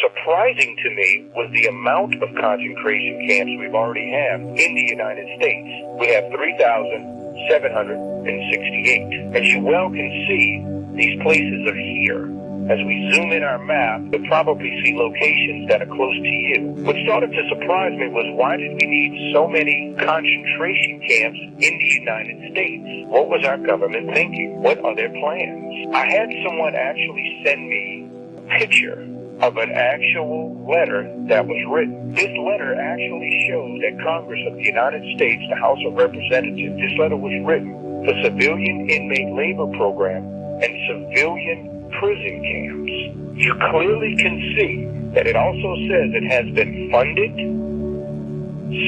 surprising to me was the amount of concentration camps we've already have in the United States. We have 3,768. As you well can see, these places are here. As we zoom in our map, you'll probably see locations that are close to you. What started to surprise me was, why did we need so many concentration camps in the United States? What was our government thinking? What are their plans? I had someone actually send me a picture of an actual letter that was written. This letter actually shows that Congress of the United States, the House of Representatives, this letter was written for civilian inmate labor program and civilian prison camps. You clearly can see that it also says it has been funded,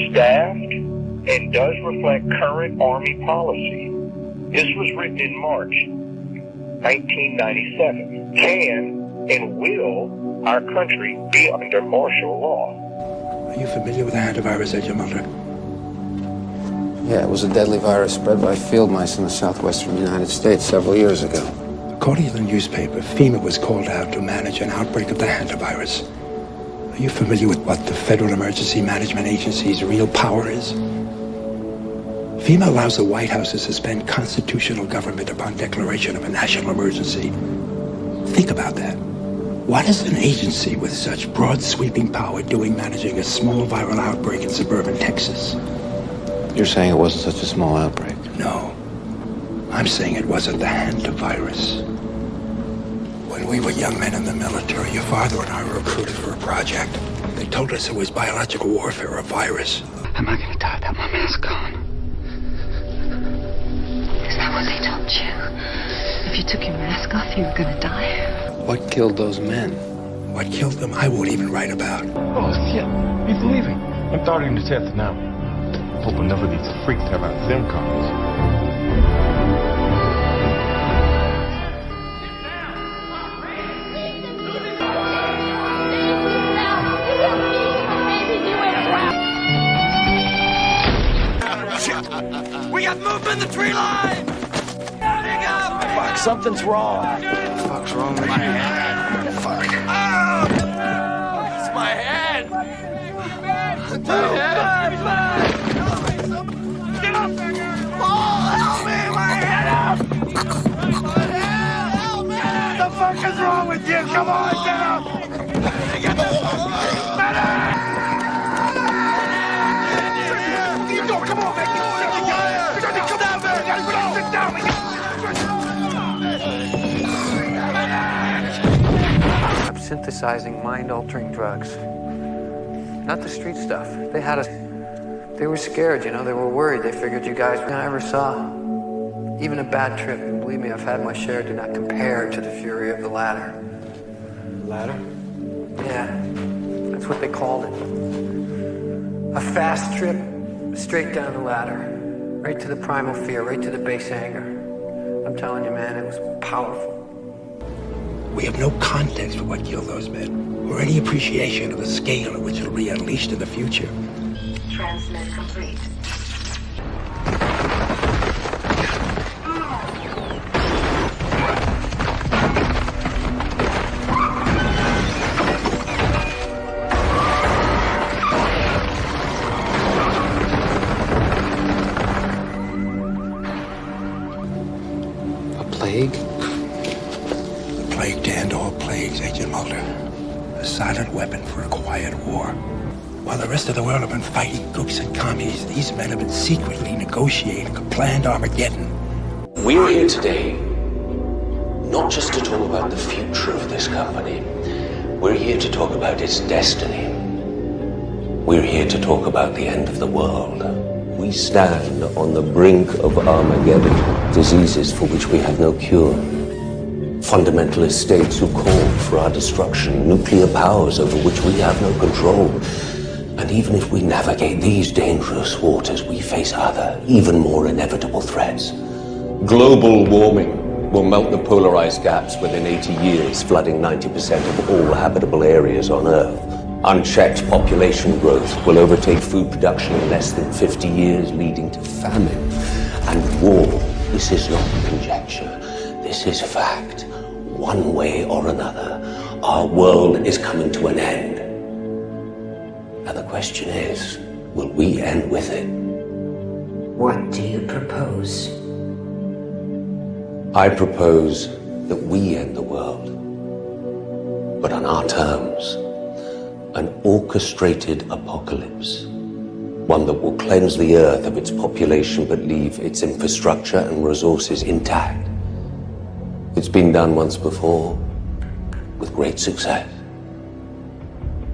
staffed, and does reflect current Army policy. This was written in March 1997. Can and will our country be under martial law? Are you familiar with the hantavirus, Agent Mulder? Yeah, it was a deadly virus spread by field mice in the southwestern United States several years ago. According to the newspaper, FEMA was called out to manage an outbreak of the hantavirus. Are you familiar with what the Federal Emergency Management Agency's real power is? FEMA allows the White House to suspend constitutional government upon declaration of a national emergency. Think about that. What is an agency with such broad sweeping power doing managing a small viral outbreak in suburban Texas? You're saying it wasn't such a small outbreak? No. I'm saying it wasn't the hantavirus. When we were young men in the military, your father and I were recruited for a project. They told us it was biological warfare or a virus. Am I gonna die without my mask on? Is that what they told you? If you took your mask off, you were gonna die? What killed those men? What killed them, I won't even write about. Oh, shit. He's leaving. I'm starting the test now. Hope none of these freaks have our SIM cards. We got movement in the tree line! Fuck, something's wrong. What the fuck's wrong with you? Fuck. Oh! It's my head! It's my head! Get up! Oh, help me! My head up! Help me! What the fuck is wrong with you? Come on, get up! Get the fuck up! Come on, man! I'm synthesizing mind-altering drugs. Not the street stuff. They had us. They were scared, you know. They were worried. They figured you guys never saw even a bad trip. And believe me, I've had my share. Do not compare to the fury of the ladder. Ladder? Yeah, that's what they called it. A fast trip straight down the ladder. Right to the primal fear, right to the base anger. I'm telling you, man, it was powerful. We have no context for what killed those men, or any appreciation of the scale at which it'll be unleashed in the future. Transmit complete. Plague? The plague to end all plagues, Agent Mulder. A silent weapon for a quiet war. While the rest of the world have been fighting gooks and commies, these men have been secretly negotiating a planned Armageddon. We're here today not just to talk about the future of this company. We're here to talk about its destiny. We're here to talk about the end of the world. We stand on the brink of Armageddon, diseases for which we have no cure. Fundamentalist states who call for our destruction, nuclear powers over which we have no control. And even if we navigate these dangerous waters, we face other, even more inevitable threats. Global warming will melt the polar ice caps within 80 years, flooding 90% of all habitable areas on Earth. Unchecked population growth will overtake food production in less than 50 years, leading to famine and war. This is not conjecture. This is fact. One way or another, Our world is coming to an end. Now the question is, will we end with it? What do you propose? I propose that we end the world, but on our terms. An orchestrated apocalypse. One that will cleanse the earth of its population but leave its infrastructure and resources intact. It's been done once before, with great success.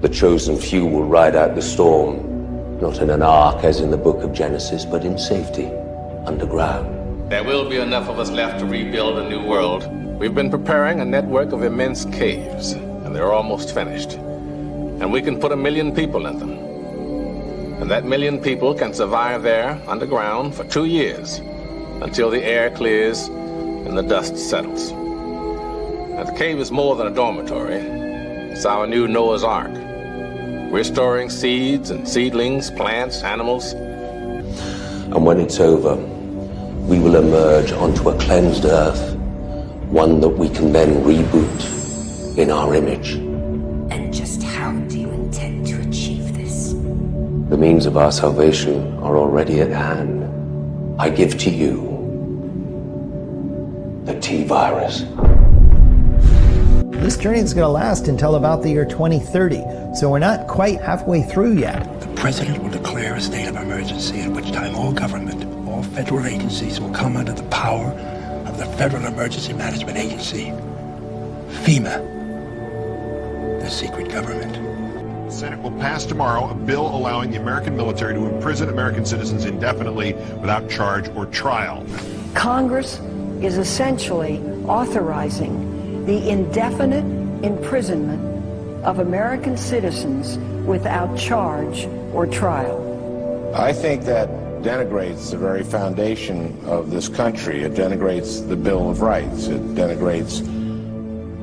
The chosen few will ride out the storm, not in an ark as in the book of Genesis, but in safety, underground. There will be enough of us left to rebuild a new world. We've been preparing a network of immense caves, and they're almost finished. And we can put 1 million people in them. And that 1 million people can survive there underground for 2 years, until the air clears and the dust settles. Now, the cave is more than a dormitory. It's our new Noah's Ark. We're storing seeds and seedlings, plants, animals. And when it's over, we will emerge onto a cleansed earth, one that we can then reboot in our image. And just how do you intend to achieve this? The means of our salvation are already at hand. I give to you the T-virus. This journey is going to last until about the year 2030, so we're not quite halfway through yet. The president will declare a state of emergency, at which time all government, all federal agencies will come under the power of the Federal Emergency Management Agency, FEMA, the secret government. The Senate will pass tomorrow a bill allowing the American military to imprison American citizens indefinitely without charge or trial. Congress is essentially authorizing the indefinite imprisonment of American citizens without charge or trial. I think that denigrates the very foundation of this country. It denigrates the Bill of Rights. It denigrates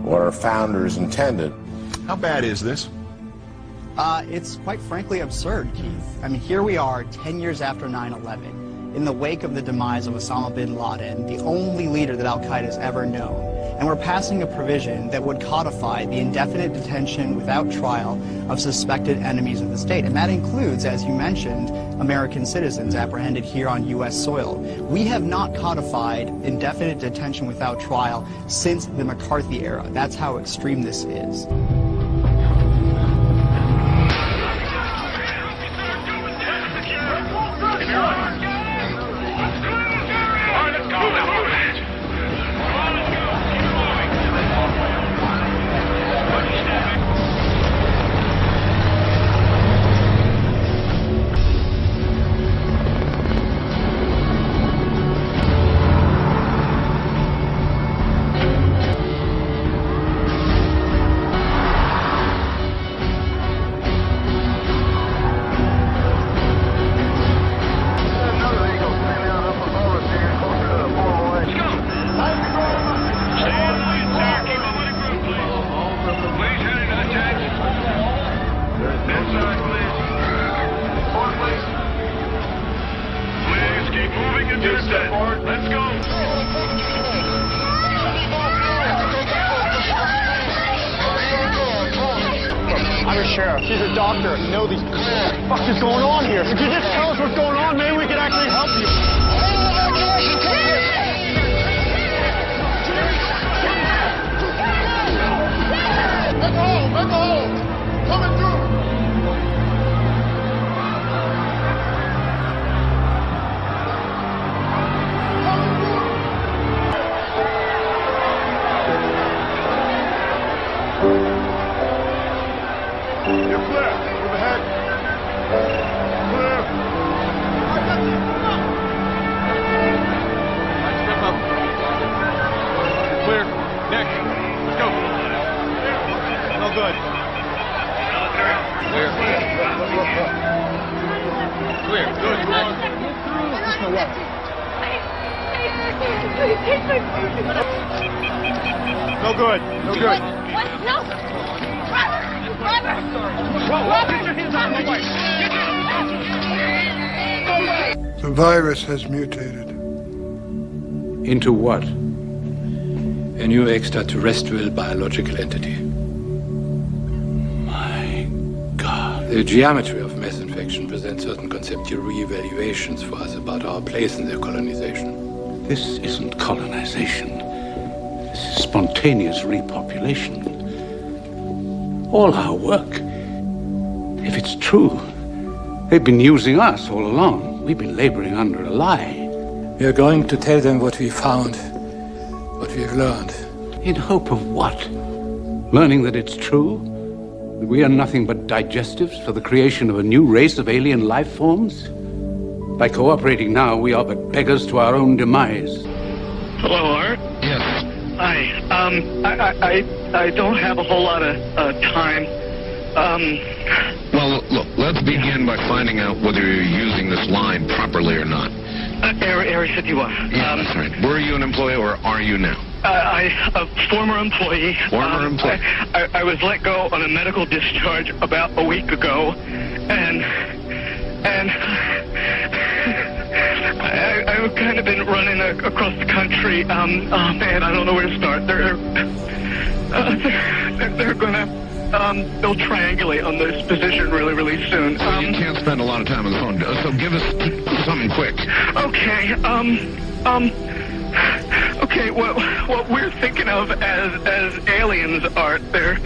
what our founders intended. How bad is this? It's quite frankly absurd, Keith. I mean, here we are 10 years after 9/11, in the wake of the demise of Osama bin Laden, the only leader that Al-Qaeda has ever known. And we're passing a provision that would codify the indefinite detention without trial of suspected enemies of the state. And that includes, as you mentioned, American citizens apprehended here on U.S. soil. We have not codified indefinite detention without trial since the McCarthy era. That's how extreme this is. I'm a sheriff. She's a doctor. You know these. What the fuck is going on here? If you just tell us what's going on, maybe we could actually help you. Let go! Coming through! You're clear. Move ahead. Clear. Step up. You're clear. Next. Let's go. No good. Clear. Clear. Good. Just no way. No good. No good. What? No. The virus has mutated. Into what? A new extraterrestrial biological entity. The geometry of mass infection presents certain conceptual re-evaluations for us about our place in their colonization. This isn't colonization. This is spontaneous repopulation. All our work, if it's true, they've been using us all along. We've been laboring under a lie. We are going to tell them what we found, what we've learned. In hope of what? Learning that it's true? That we are nothing but digestives for the creation of a new race of alien life forms? By cooperating now, we are but beggars to our own demise. Hello, Art? Yes. Hi. I don't have a whole lot of time. Well, look, let's begin by finding out whether you're using this line properly or not. Area 51. Yeah, that's right. Were you an employee or are you now? A former employee. Former employee. I was let go on a medical discharge about a week ago, and I've kind of been running across the country. Oh man, I don't know where to start. They're gonna they'll triangulate on this position really soon. You can't spend a lot of time on the phone, so give us something quick. Okay. Okay. What we're thinking of as aliens, Art, they're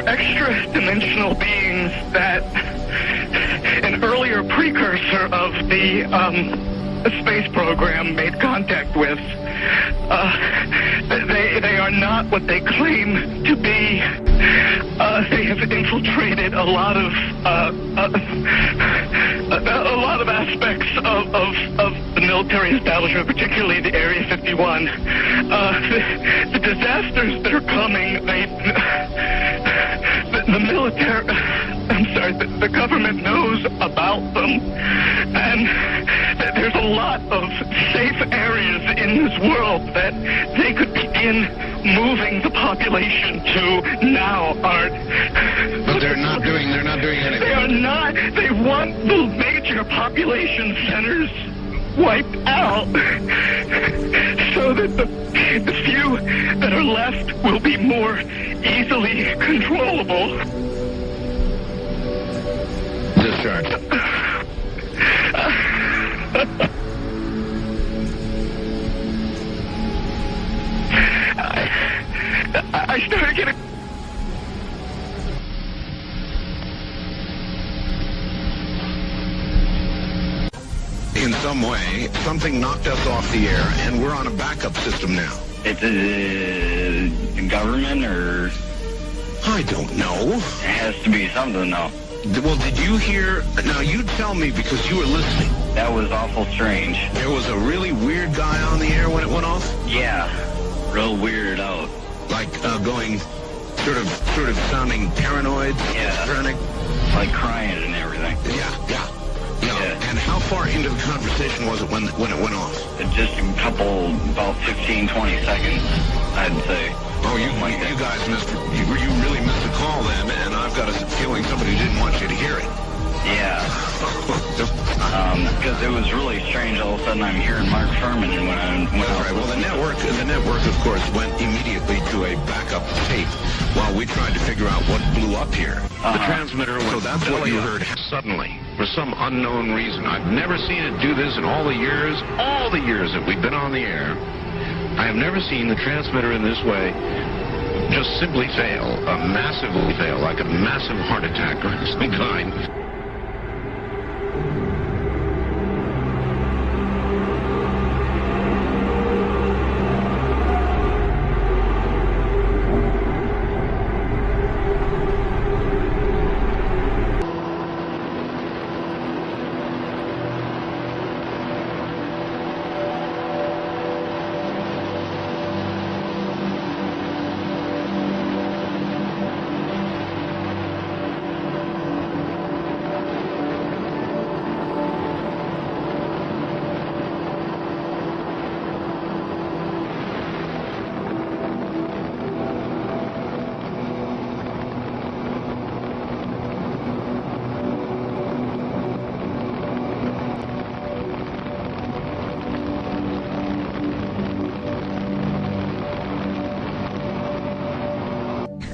extra-dimensional beings that an earlier precursor of the space program made contact with. They are not what they claim to be. They have infiltrated a lot of aspects of the military establishment, particularly the Area 51. The disasters that are coming, the military, the government knows about them, and there's a lot of safe areas in this world that they could begin moving the population to now, Art. But they're not doing anything. They are not. They want the major population centers wiped out so that the few that are left will be more easily controllable. Discharge. I started getting... In some way, something knocked us off the air, and we're on a backup system now. It's a government, or... I don't know. It has to be something, though. Well, did you hear... Now, you tell me, because you were listening. That was awful strange. There was a really weird guy on the air when it went off? Yeah. Real weirded out. Like, going... Sort of sounding paranoid? Yeah. Schizophrenic? Like crying and everything. Yeah. And how far into the conversation was it when it went off? Just a couple, about 15, 20 seconds, I'd say. Oh, you guys missed... You really missed the call then, and I've got a feeling somebody didn't want you to hear it. Yeah. Because it was really strange. All of a sudden, I'm hearing Mark Furman, and when I right. Well, the network, of course, went immediately to a backup tape while we tried to figure out what blew up here. The transmitter. So that's what you heard suddenly, for some unknown reason. I've never seen it do this in all the years that we've been on the air. I have never seen the transmitter in this way just simply fail, massively fail, like a massive heart attack or some kind.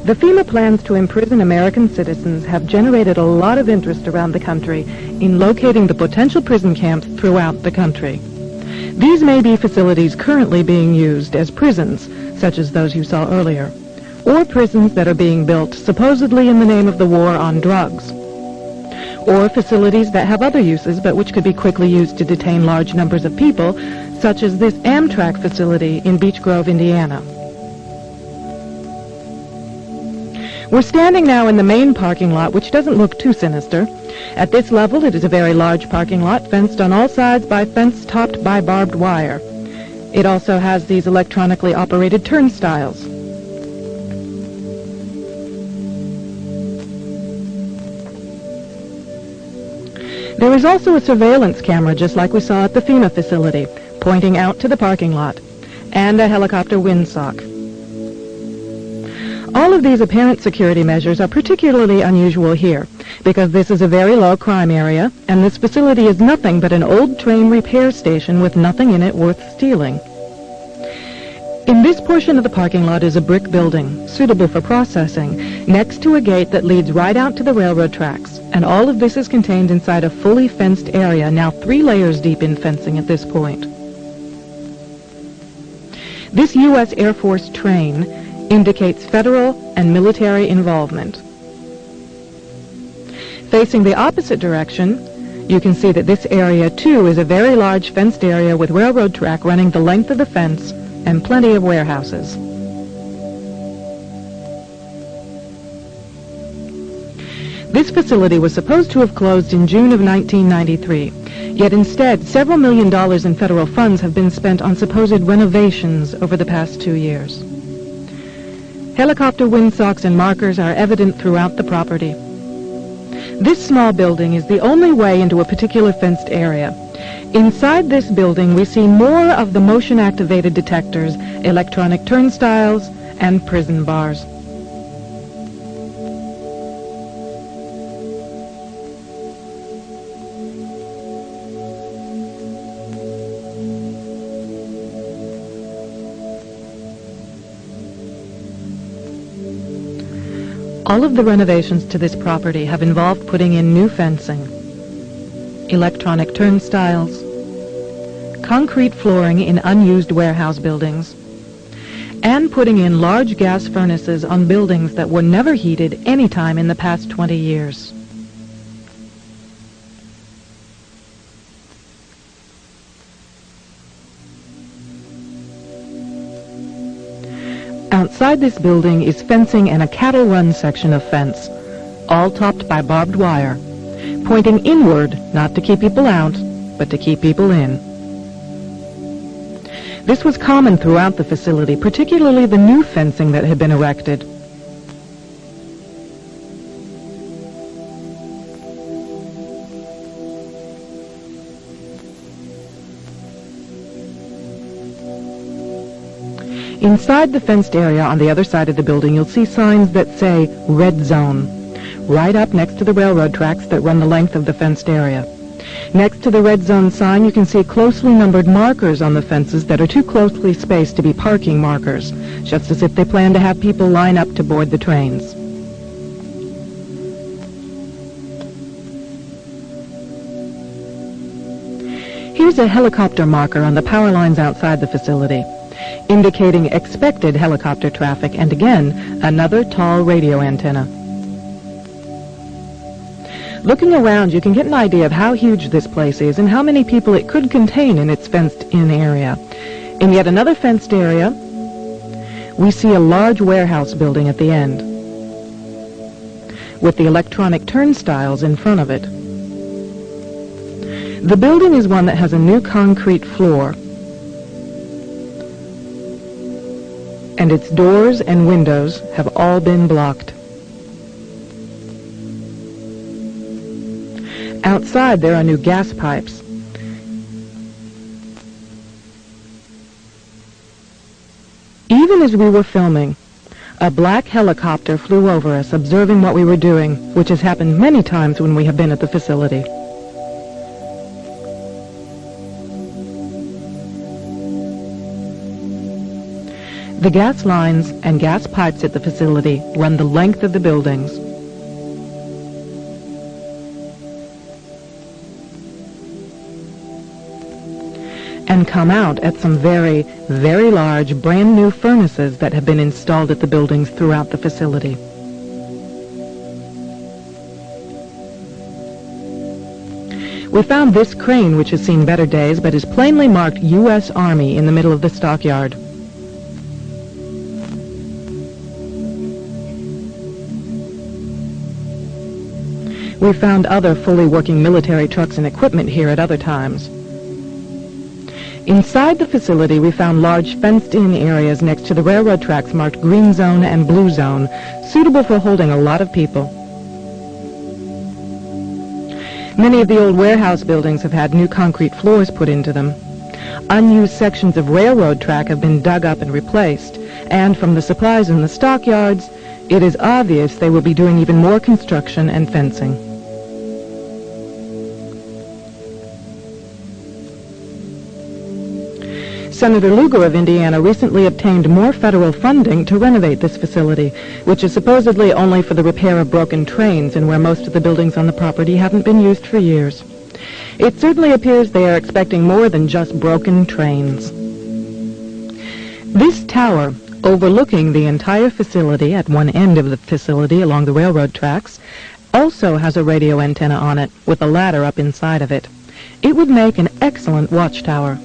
The FEMA plans to imprison American citizens have generated a lot of interest around the country in locating the potential prison camps throughout the country. These may be facilities currently being used as prisons, such as those you saw earlier, or prisons that are being built supposedly in the name of the war on drugs, or facilities that have other uses but which could be quickly used to detain large numbers of people, such as this Amtrak facility in Beech Grove, Indiana. We're standing now in the main parking lot, which doesn't look too sinister. At this level, it is a very large parking lot, fenced on all sides by fence topped by barbed wire. It also has these electronically operated turnstiles. There is also a surveillance camera, just like we saw at the FEMA facility, pointing out to the parking lot, and a helicopter windsock. All of these apparent security measures are particularly unusual here, because this is a very low crime area, and this facility is nothing but an old train repair station with nothing in it worth stealing. In this portion of the parking lot is a brick building, suitable for processing, next to a gate that leads right out to the railroad tracks, and all of this is contained inside a fully fenced area, now 3 layers deep in fencing at this point. This U.S. Air Force train indicates federal and military involvement. Facing the opposite direction, you can see that this area, too, is a very large fenced area with railroad track running the length of the fence and plenty of warehouses. This facility was supposed to have closed in June of 1993, yet instead several $1 million in federal funds have been spent on supposed renovations over the past 2 years. Helicopter windsocks and markers are evident throughout the property. This small building is the only way into a particular fenced area. Inside this building, we see more of the motion-activated detectors, electronic turnstiles, and prison bars. All of the renovations to this property have involved putting in new fencing, electronic turnstiles, concrete flooring in unused warehouse buildings, and putting in large gas furnaces on buildings that were never heated any time in the past 20 years. Outside this building is fencing and a cattle run section of fence, all topped by barbed wire, pointing inward, not to keep people out, but to keep people in. This was common throughout the facility, particularly the new fencing that had been erected. Inside the fenced area on the other side of the building, you'll see signs that say Red Zone, right up next to the railroad tracks that run the length of the fenced area. Next to the Red Zone sign, you can see closely numbered markers on the fences that are too closely spaced to be parking markers, just as if they plan to have people line up to board the trains. Here's a helicopter marker on the power lines outside the facility, indicating expected helicopter traffic, and again, another tall radio antenna. Looking around, you can get an idea of how huge this place is and how many people it could contain in its fenced-in area. In yet another fenced area, we see a large warehouse building at the end, with the electronic turnstiles in front of it. The building is one that has a new concrete floor, and its doors and windows have all been blocked. Outside, there are new gas pipes. Even as we were filming, a black helicopter flew over us, observing what we were doing, which has happened many times when we have been at the facility. The gas lines and gas pipes at the facility run the length of the buildings. And come out at some very, very large brand new furnaces that have been installed at the buildings throughout the facility. We found this crane, which has seen better days, but is plainly marked U.S. Army in the middle of the stockyard. We found other fully working military trucks and equipment here at other times. Inside the facility, we found large fenced-in areas next to the railroad tracks marked Green Zone and Blue Zone, suitable for holding a lot of people. Many of the old warehouse buildings have had new concrete floors put into them. Unused sections of railroad track have been dug up and replaced, and from the supplies in the stockyards, it is obvious they will be doing even more construction and fencing. Senator Lugar of Indiana recently obtained more federal funding to renovate this facility, which is supposedly only for the repair of broken trains and where most of the buildings on the property haven't been used for years. It certainly appears they are expecting more than just broken trains. This tower, overlooking the entire facility at one end of the facility along the railroad tracks, also has a radio antenna on it with a ladder up inside of it. It would make an excellent watchtower.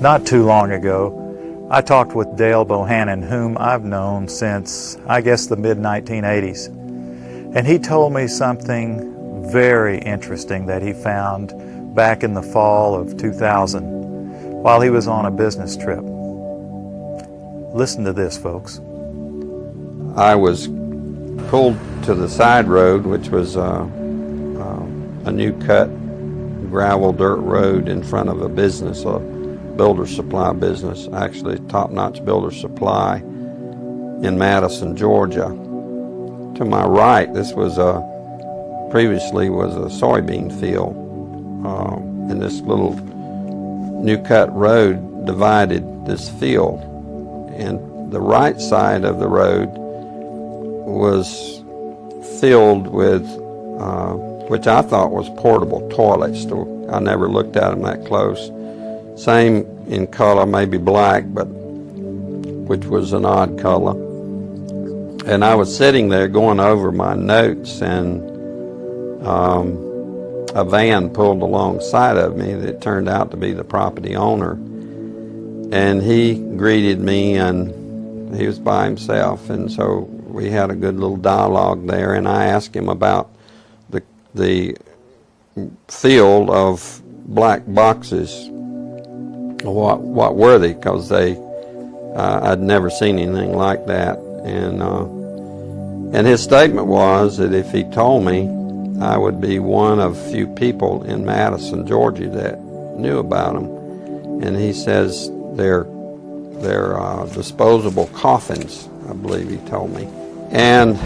Not too long ago, I talked with Dale Bohannon, whom I've known since, I guess, the mid-1980s. And he told me something very interesting that he found back in the fall of 2000 while he was on a business trip. Listen to this, folks. I was pulled to the side road, which was a new cut gravel dirt road in front of a business, builder supply business, actually top-notch builder supply in Madison, Georgia. To my right, this was previously was a soybean field, and this little new cut road divided this field. And the right side of the road was filled with, which I thought was portable toilets. I never looked at them that close. Same in color, maybe black, but which was an odd color. And I was sitting there going over my notes, and a van pulled alongside of me that turned out to be the property owner. And he greeted me, and he was by himself, and so we had a good little dialogue there, and I asked him about the field of black boxes. What were they? Because I'd never seen anything like that, and his statement was that if he told me, I would be one of few people in Madison, Georgia that knew about them. And he says they're disposable coffins, I believe he told me. And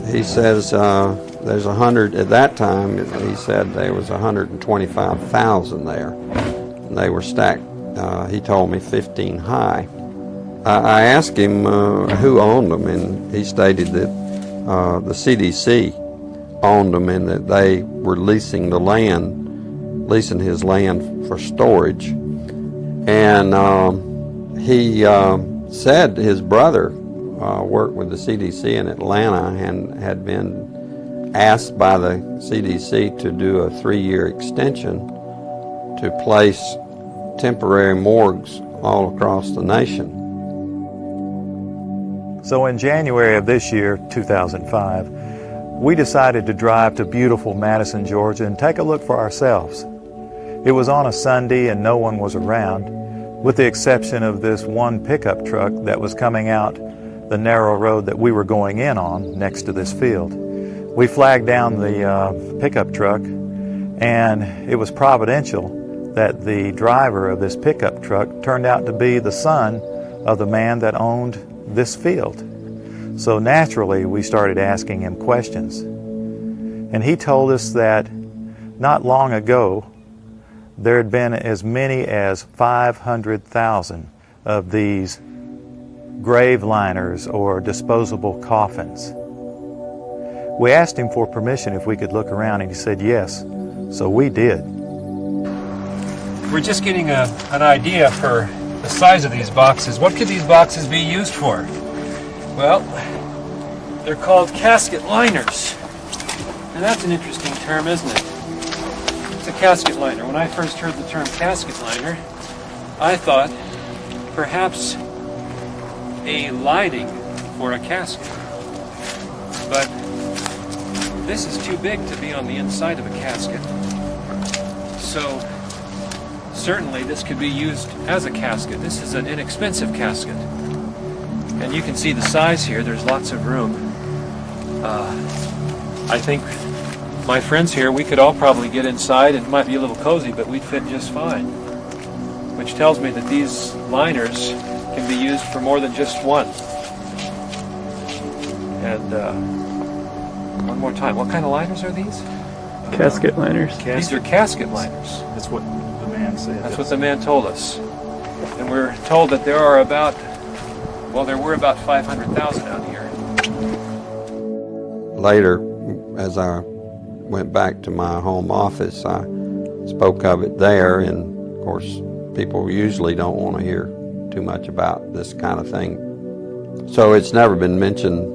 he says there's 100 at that time. He said there was 125,000 there, and they were stacked. He told me 15 high. I asked him who owned them, and he stated that the CDC owned them and that they were leasing his land for storage. And he said his brother worked with the CDC in Atlanta and had been asked by the CDC to do a 3-year extension to place temporary morgues all across the nation. So in January of this year, 2005, we decided to drive to beautiful Madison, Georgia and take a look for ourselves. It was on a Sunday and no one was around, with the exception of this one pickup truck that was coming out the narrow road that we were going in on next to this field. We flagged down the pickup truck, and it was providential that the driver of this pickup truck turned out to be the son of the man that owned this field. So naturally, we started asking him questions. And he told us that not long ago, there had been as many as 500,000 of these grave liners or disposable coffins. We asked him for permission if we could look around, and he said yes. So we did. We're just getting an idea for the size of these boxes. What could these boxes be used for? Well, they're called casket liners. And that's an interesting term, isn't it? It's a casket liner. When I first heard the term casket liner, I thought perhaps a lining for a casket. But this is too big to be on the inside of a casket. So certainly this could be used as a casket. This is an inexpensive casket. And you can see the size here. There's lots of room. I think my friends here, we could all probably get inside. It might be a little cozy, but we'd fit just fine. Which tells me that these liners can be used for more than just one. And one more time, what kind of liners are these? Casket liners. These are casket liners. That's what the man said. That's what the man told us. And we're told that there are about, well, there were about 500,000 out here. Later, as I went back to my home office, I spoke of it there, and of course, people usually don't want to hear too much about this kind of thing. So it's never been mentioned,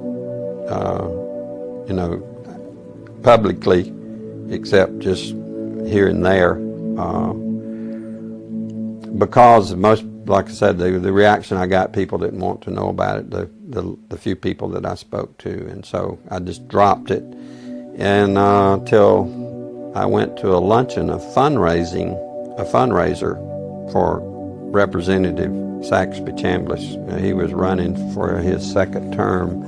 publicly, except just here and there, because most, like I said, the reaction I got, people didn't want to know about it, the few people that I spoke to, and so I just dropped it. And until I went to a luncheon, a fundraiser for Representative Saxby Chambliss. He was running for his second term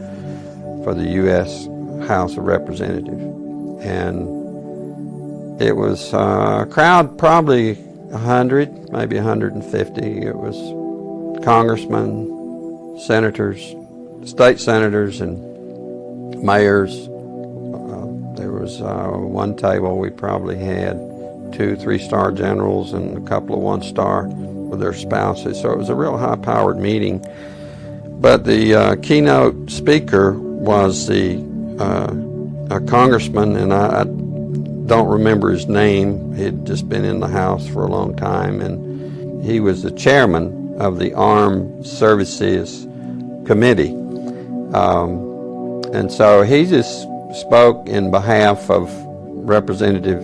for the U.S. House of Representatives. And it was a crowd, probably 100, maybe 150. It was congressmen, senators, state senators, and mayors. There was one table we probably had 2 3-star generals and a couple of 1-star with their spouses. So it was a real high-powered meeting. But the keynote speaker was a congressman, and I don't remember his name. He'd just been in the House for a long time, and he was the chairman of the Armed Services Committee. And so he just spoke in behalf of Representative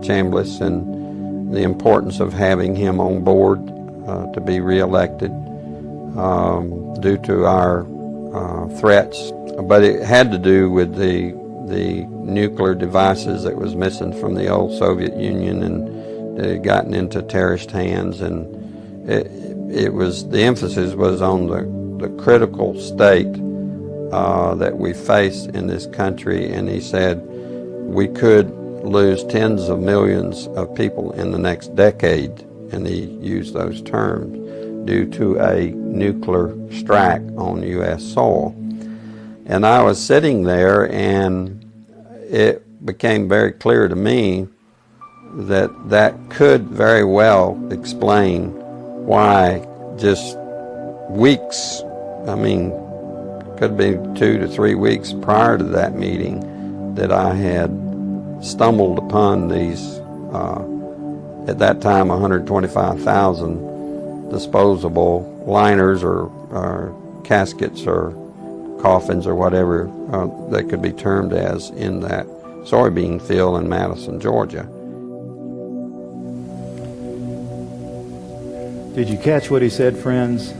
Chambliss and the importance of having him on board to be reelected due to our threats. But it had to do with the nuclear devices that was missing from the old Soviet Union, and it had gotten into terrorist hands, and it was, the emphasis was on the critical state that we face in this country. And he said we could lose tens of millions of people in the next decade, and he used those terms, due to a nuclear strike on U.S. soil. And I was sitting there, and it became very clear to me that that could very well explain why just weeks, could be 2 to 3 weeks prior to that meeting, that I had stumbled upon these, at that time, 125,000 disposable liners or caskets or coffins or whatever that could be termed as, in that soybean field in Madison, Georgia. Did you catch what he said, friends?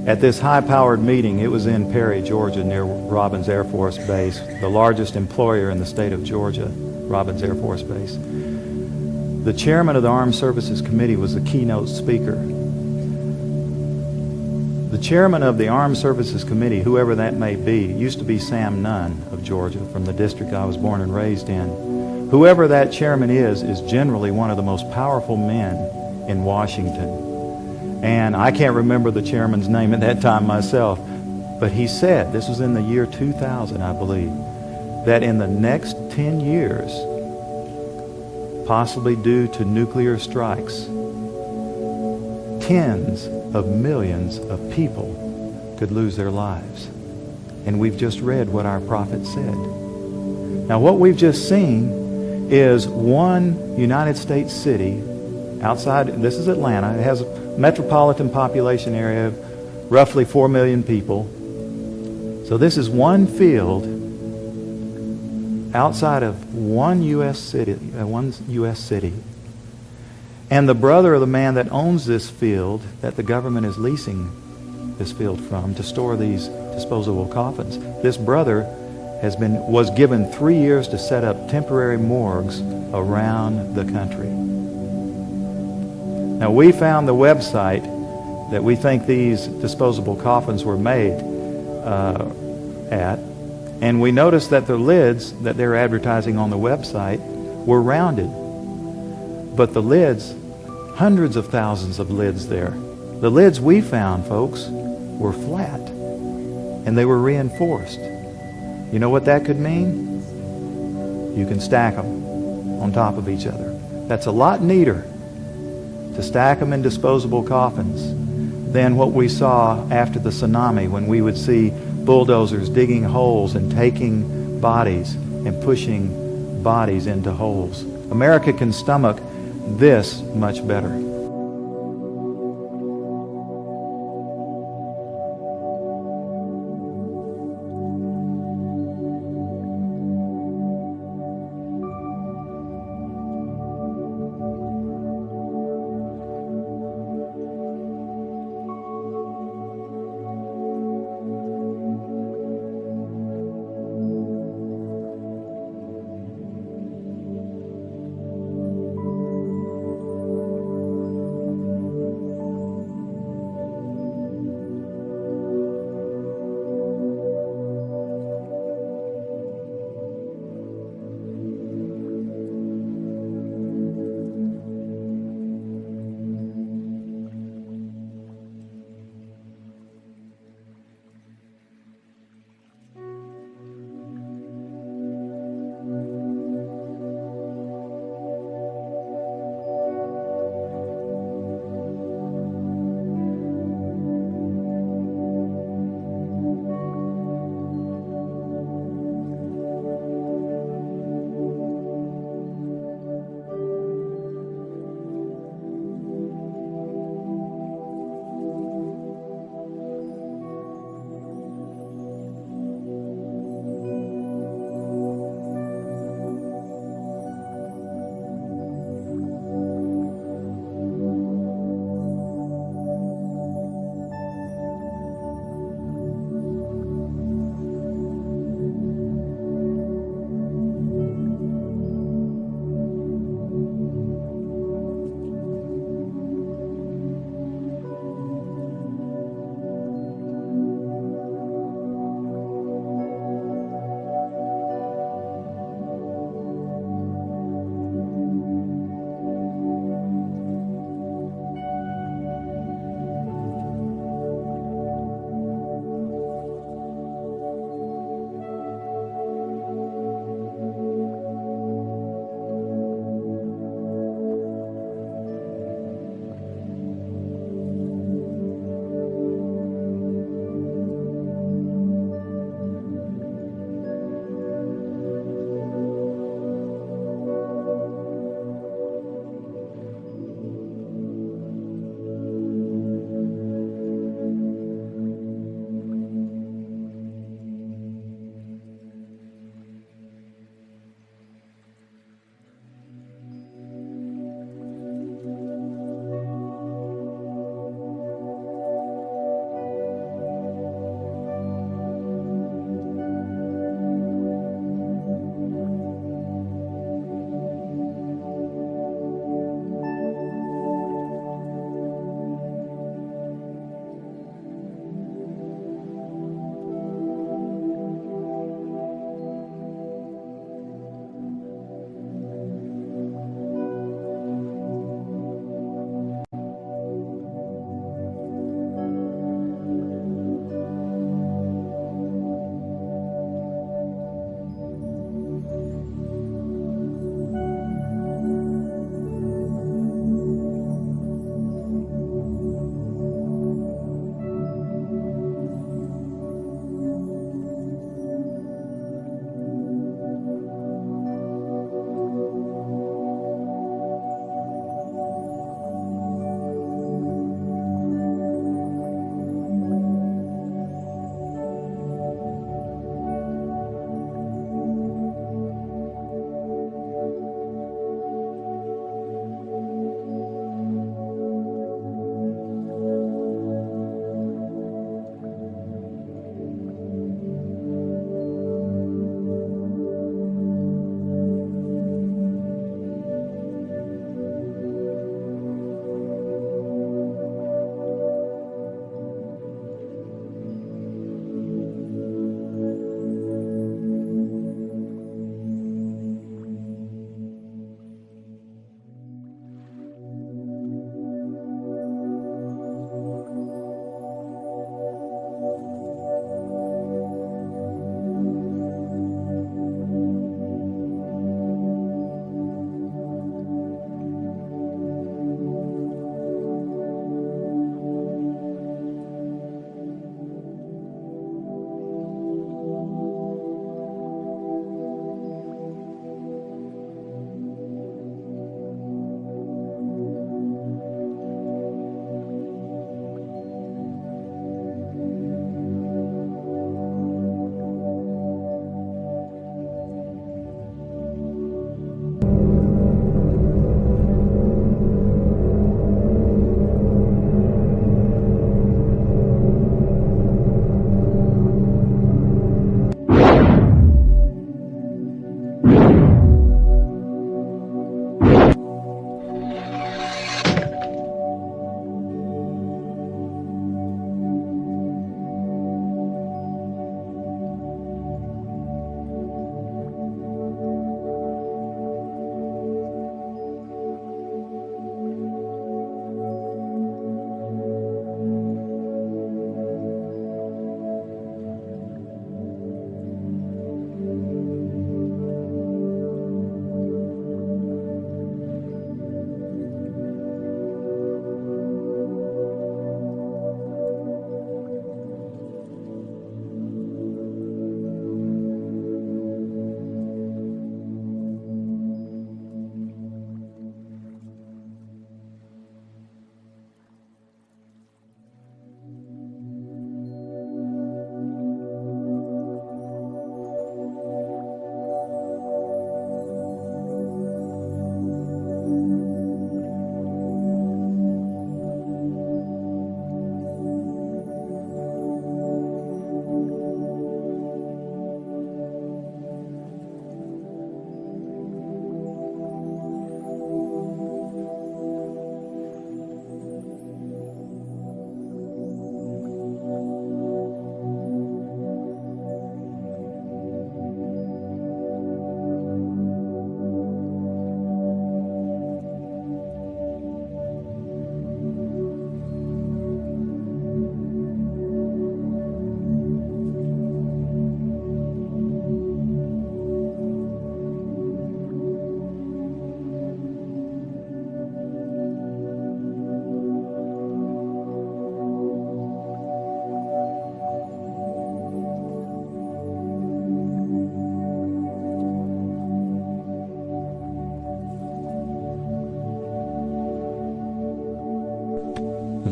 At this high-powered meeting, it was in Perry, Georgia, near Robins Air Force Base, the largest employer in the state of Georgia, Robins Air Force Base. The chairman of the Armed Services Committee was the keynote speaker. The chairman of the Armed Services Committee, whoever that may be, used to be Sam Nunn of Georgia, from the district I was born and raised in, Whoever that chairman is generally one of the most powerful men in Washington. And I can't remember the chairman's name at that time myself, but he said, this was in the year 2000, I believe, that in the next 10 years, possibly due to nuclear strikes, tens of millions of people could lose their lives. And we've just read what our prophet said. Now, what we've just seen is one United States city outside, this is Atlanta, it has a metropolitan population area of roughly 4 million people. So this is one field outside of one U.S. city, and the brother of the man that owns this field, that the government is leasing this field from to store these disposable coffins, this brother was given 3 years to set up temporary morgues around the country. Now, we found the website that we think these disposable coffins were made at, and we noticed that the lids that they're advertising on the website were rounded. But the lids, hundreds of thousands of lids there. The lids we found, folks, were flat, and they were reinforced. You know what that could mean? You can stack them on top of each other. That's a lot neater to stack them in disposable coffins than what we saw after the tsunami, when we would see bulldozers digging holes and taking bodies and pushing bodies into holes. America can stomach this much better.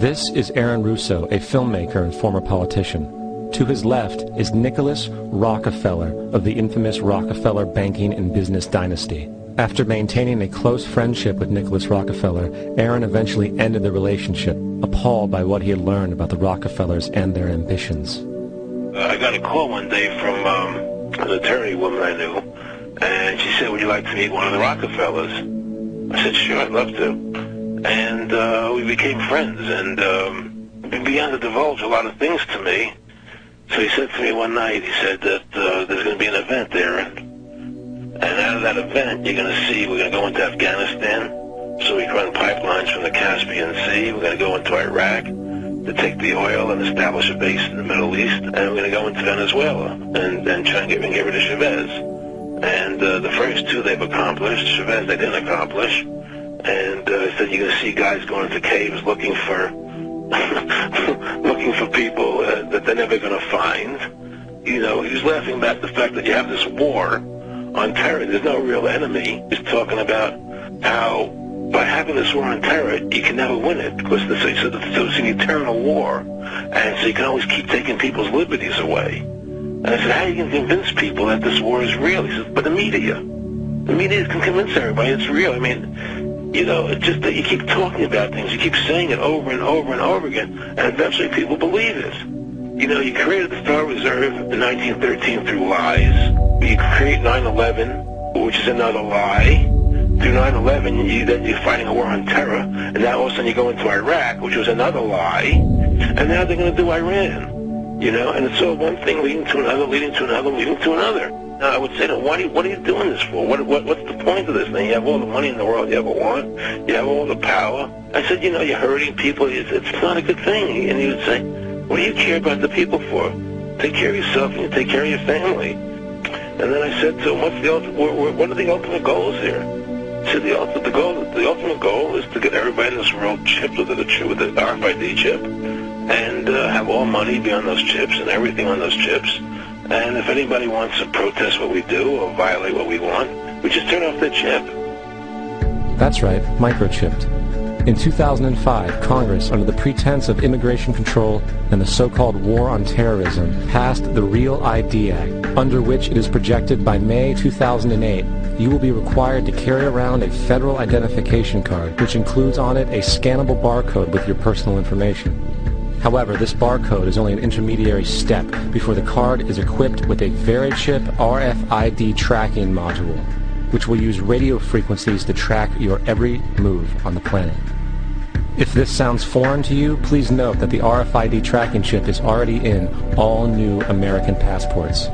This is Aaron Russo, a filmmaker and former politician. To his left is Nicholas Rockefeller of the infamous Rockefeller banking and business dynasty. After maintaining a close friendship with Nicholas Rockefeller, Aaron eventually ended the relationship, appalled by what he had learned about the Rockefellers and their ambitions. I got a call one day from an attorney woman I knew, and she said, "Would you like to meet one of the Rockefellers?" I said, "Sure, I'd love to." And we became friends, and he began to divulge a lot of things to me. So he said to me one night, he said that there's going to be an event there, and out of that event, you're going to see, we're going to go into Afghanistan, so we can run pipelines from the Caspian Sea. We're going to go into Iraq to take the oil and establish a base in the Middle East, and we're going to go into Venezuela and try and get rid of Chavez. And the first two they've accomplished. Chavez they didn't accomplish. And he said you're going to see guys going into caves looking for looking for people that they're never going to find. You know, he was laughing about the fact that you have this war on terror. There's no real enemy. He's talking about how by having this war on terror, you can never win it because so it's an eternal war, and so you can always keep taking people's liberties away. And I said, how are you going to convince people that this war is real? He says, but the media can convince everybody it's real. I mean, you know, it's just that you keep talking about things, you keep saying it over and over and over again, and eventually people believe it. You know, you created the Star Reserve in 1913 through lies. You create 9/11, which is another lie. Through 9/11, then you're fighting a war on terror, and now all of a sudden you go into Iraq, which was another lie, and now they're going to do Iran. You know, and it's all one thing leading to another, leading to another, leading to another. Now, I would say to them, what are you doing this for? What's the point of this thing? You have all the money in the world you ever want. You have all the power. I said, you know, you're hurting people. It's not a good thing. And he would say, what do you care about the people for? Take care of yourself and you take care of your family. And then I said to him, what are the ultimate goals here? He said, the ultimate goal is to get everybody in this world chipped with the RFID chip and have all money be on those chips and everything on those chips. And if anybody wants to protest what we do or violate what we want, we just turn off their chip. That's right, microchipped. In 2005, Congress, under the pretense of immigration control and the so-called war on terrorism, passed the REAL ID Act, under which it is projected by May 2008, you will be required to carry around a federal identification card, which includes on it a scannable barcode with your personal information. However, this barcode is only an intermediary step before the card is equipped with a VeriChip RFID tracking module, which will use radio frequencies to track your every move on the planet. If this sounds foreign to you, please note that the RFID tracking chip is already in all new American passports.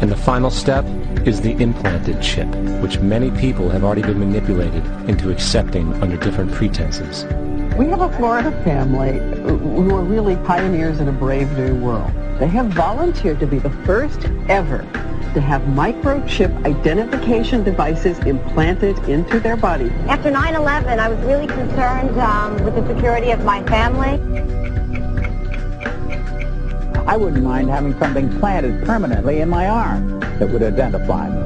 And the final step is the implanted chip, which many people have already been manipulated into accepting under different pretenses. We have a Florida family who are really pioneers in a brave new world. They have volunteered to be the first ever to have microchip identification devices implanted into their body. After 9/11, I was really concerned with the security of my family. I wouldn't mind having something planted permanently in my arm that would identify me.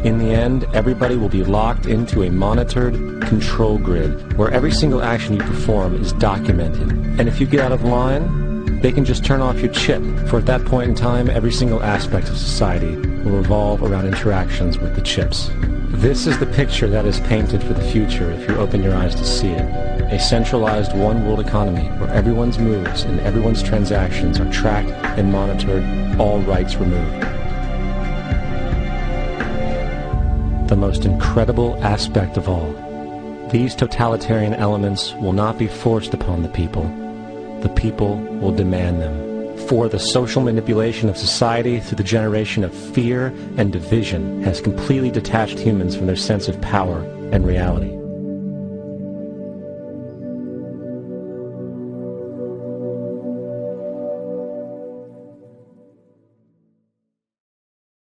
In the end, everybody will be locked into a monitored control grid where every single action you perform is documented. And if you get out of line, they can just turn off your chip, for at that point in time, every single aspect of society will revolve around interactions with the chips. This is the picture that is painted for the future if you open your eyes to see it. A centralized one-world economy where everyone's moves and everyone's transactions are tracked and monitored, all rights removed. The most incredible aspect of all, these totalitarian elements will not be forced upon the people. The people will demand them. For the social manipulation of society through the generation of fear and division has completely detached humans from their sense of power and reality.